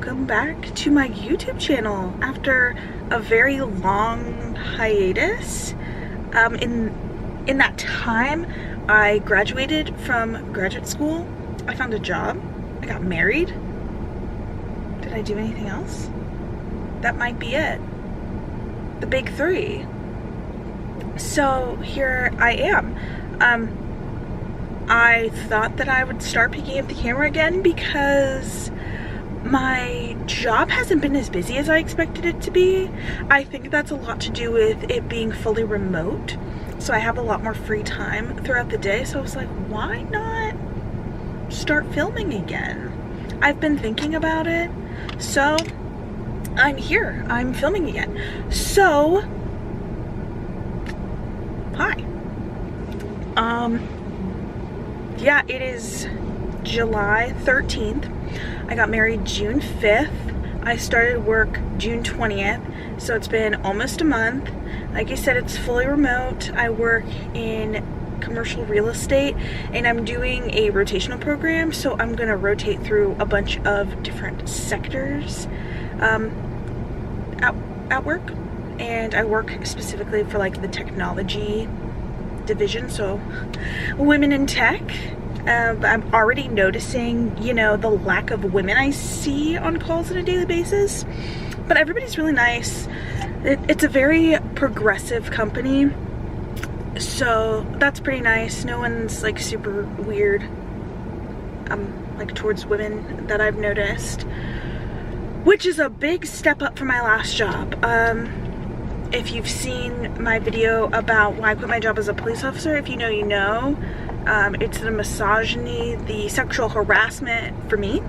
welcome back to my YouTube channel after a very long hiatus. In that time, I graduated from graduate school, I found a job, I got married. Did I do anything else? That might be it. The big three. So here I am. I thought that I would start picking up the camera again because my job hasn't been as busy as I expected it to be. I think that's a lot to do with it being fully remote, so I have a lot more free time throughout the day. So I was like, why not start filming again? I've been thinking about it, so I'm here. I'm filming again. So hi. Yeah, it is July 13th. I got married June 5th. I started work June 20th, so it's been almost a month. Like I said, it's fully remote. I work in commercial real estate and I'm doing a rotational program, so I'm gonna rotate through a bunch of different sectors at work, and I work specifically for like the technology division, so women in tech. I'm already noticing, you know, the lack of women I see on calls on a daily basis, but everybody's really nice. It's a very progressive company, so that's pretty nice. No one's like super weird like towards women that I've noticed, which is a big step up from my last job. If you've seen my video about why I quit my job as a police officer, if you know, you know. It's the misogyny, the sexual harassment for me.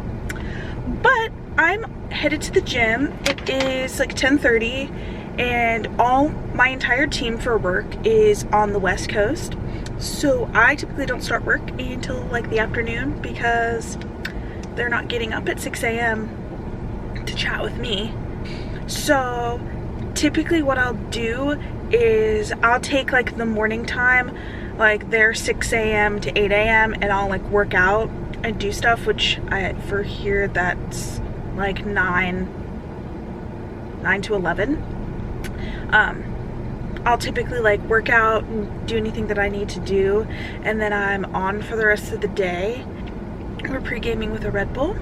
But I'm headed to the gym. It is like 10:30 and my entire team for work is on the West Coast. So I typically don't start work until like the afternoon because they're not getting up at 6 a.m. to chat with me. So typically what I'll do is I'll take like the morning time, like their 6 a.m. to 8 a.m. and I'll like work out and do stuff, which for here that's like 9 to 11. I'll typically like work out and do anything that I need to do, and then I'm on for the rest of the day. We're pre-gaming with a Red Bull.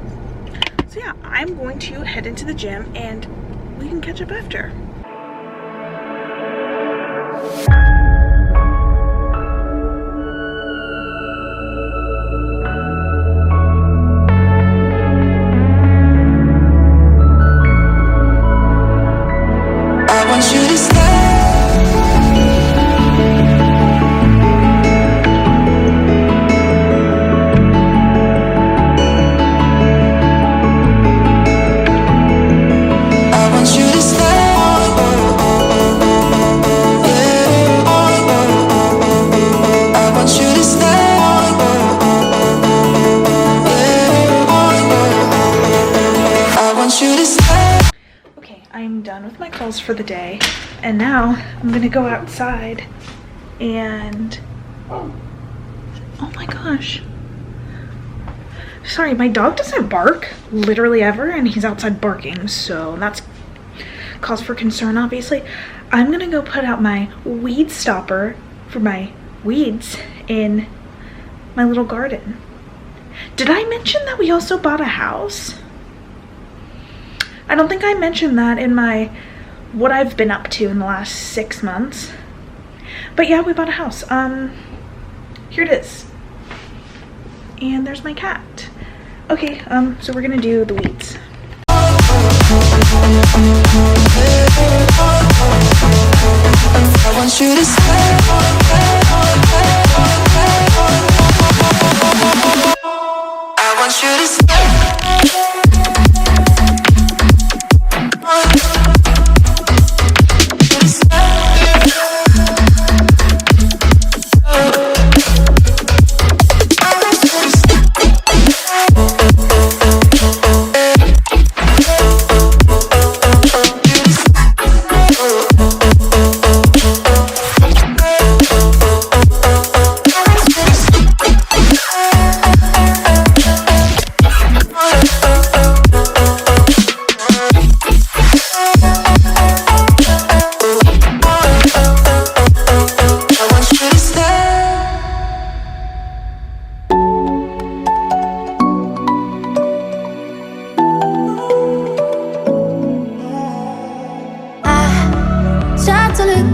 So yeah, I'm going to head into the gym and we can catch up after. I'm done with my calls for the day, and now I'm gonna go outside and oh my gosh, sorry, my dog doesn't bark literally ever, and he's outside barking, so that's cause for concern. Obviously, I'm gonna go put out my weed stopper for my weeds in my little garden. Did I mention that we also bought a house? I don't think I mentioned that in my what I've been up to in the last 6 months. But yeah, we bought a house. Here it is. And there's my cat. Okay, so we're gonna do the weeds. I want you to stay. I want you to stay.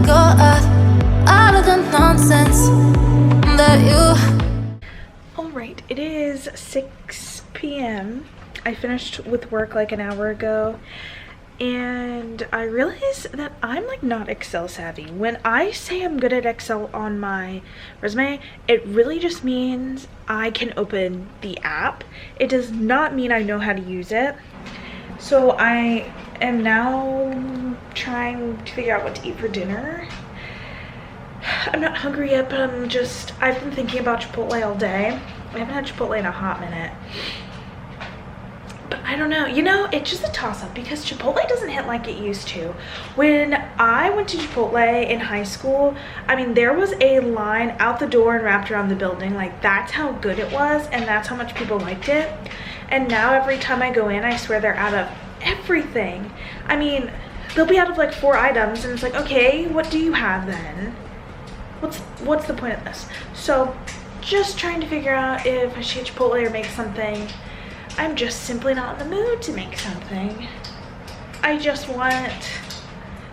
go out of the nonsense that you. Alright, it is 6 p.m. I finished with work like an hour ago, and I realized that I'm like not Excel savvy. When I say I'm good at Excel on my resume, it really just means I can open the app. It does not mean I know how to use it. So I am now trying to figure out what to eat for dinner. I'm not hungry yet, but I've been thinking about Chipotle all day. I haven't had Chipotle in a hot minute. But I don't know, you know, it's just a toss-up because Chipotle doesn't hit like it used to. When I went to Chipotle in high school, I mean, there was a line out the door and wrapped around the building. Like, that's how good it was, and that's how much people liked it. And now every time I go in, I swear they're out of everything. I mean, they'll be out of like 4 items, and it's like, okay, what do you have then? What's the point of this? So, just trying to figure out if I should get Chipotle or make something. I'm just simply not in the mood to make something. I just want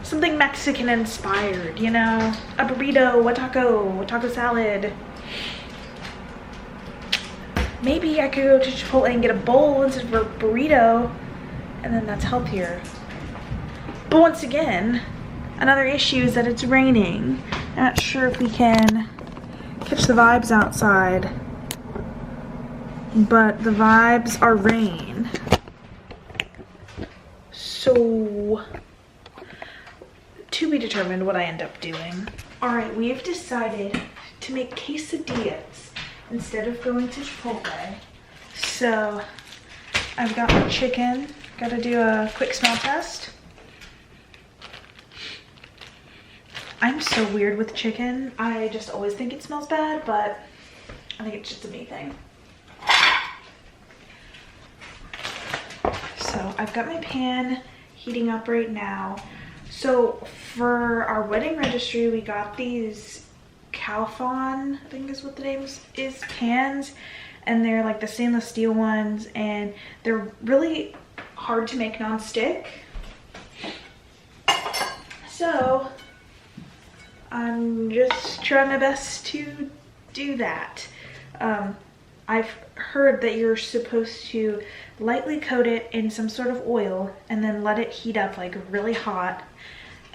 something Mexican inspired, you know? A burrito, a taco salad. Maybe I could go to Chipotle and get a bowl instead of a burrito, and then that's healthier. But once again, another issue is that it's raining. I'm not sure if we can catch the vibes outside, but the vibes are rain. So, to be determined what I end up doing. Alright, we've decided to make quesadillas instead of going to Chipotle. So, I've got my chicken. Gotta do a quick smell test. I'm so weird with chicken. I just always think it smells bad, but I think it's just a me thing. So I've got my pan heating up right now. So for our wedding registry, we got these Calphalon, I think is what the name is, pans. And they're like the stainless steel ones, and they're really hard to make non-stick. So I'm just trying my best to do that. I've heard that you're supposed to lightly coat it in some sort of oil and then let it heat up like really hot,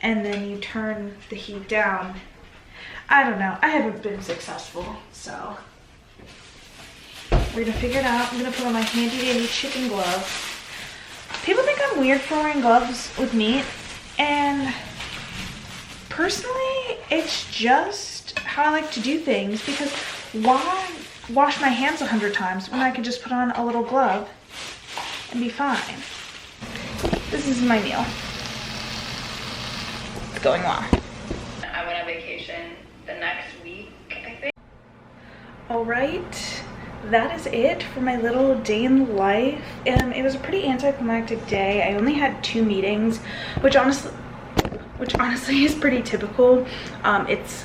and then you turn the heat down. I don't know, I haven't been successful, so we're gonna figure it out. I'm gonna put on my handy dandy chicken gloves. People think I'm weird for wearing gloves with meat, and personally, it's just how I like to do things, because why wash my hands 100 times when I could just put on a little glove and be fine? This is my meal. It's going well. I went on vacation the next week, I think. Alright, that is it for my little day in life. It was a pretty anticlimactic day. I only had 2 meetings, which honestly is pretty typical. It's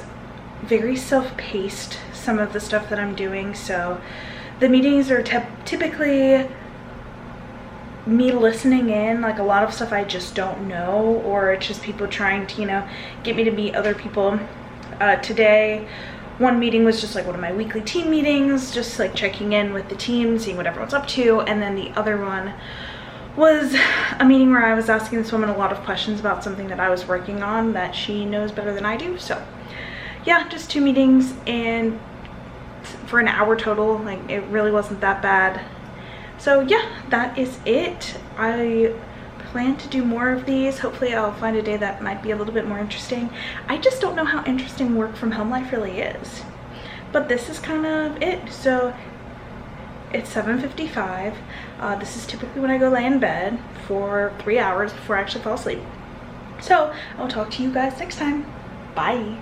very self-paced, some of the stuff that I'm doing, so the meetings are typically me listening in, like a lot of stuff I just don't know, or it's just people trying to, you know, get me to meet other people. Today, one meeting was just like one of my weekly team meetings, just like checking in with the team, seeing what everyone's up to, and then the other one was a meeting where I was asking this woman a lot of questions about something that I was working on that she knows better than I do. So yeah, just 2 meetings, and for an hour total. Like, it really wasn't that bad. So yeah, that is it. I plan to do more of these. Hopefully I'll find a day that might be a little bit more interesting. I just don't know how interesting work from home life really is, but this is kind of it. So it's 7:55. This is typically when I go lay in bed for 3 hours before I actually fall asleep. So I'll talk to you guys next time. Bye.